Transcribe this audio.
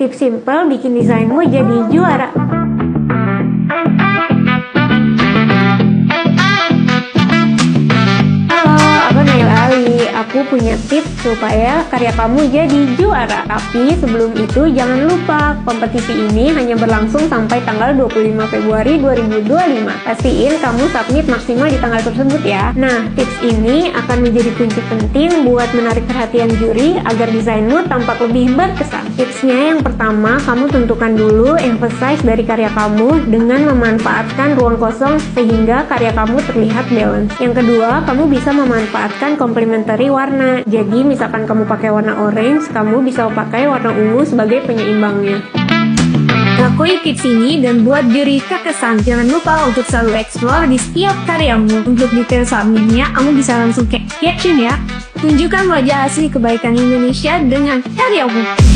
Tips simple bikin desainmu jadi juara. Aku punya tips supaya karya kamu jadi juara. Tapi sebelum itu jangan lupa, kompetisi ini hanya berlangsung sampai tanggal 25 Februari 2025. Pastiin kamu submit maksimal di tanggal tersebut ya. Nah, tips ini akan menjadi kunci penting buat menarik perhatian juri agar desainmu tampak lebih berkesan. Tipsnya yang pertama, kamu tentukan dulu emphasize dari karya kamu dengan memanfaatkan ruang kosong sehingga karya kamu terlihat balance. Yang kedua, kamu bisa memanfaatkan complementary warna. Jadi misalkan kamu pakai warna orange, kamu bisa pakai warna ungu sebagai penyeimbangnya. Lakui tips ini dan buat juri terkesan. Jangan lupa untuk selalu explore di setiap karyamu. Untuk detail submitnya, kamu bisa langsung ke caption ya. Tunjukkan wajah asli kebaikan Indonesia dengan karyamu.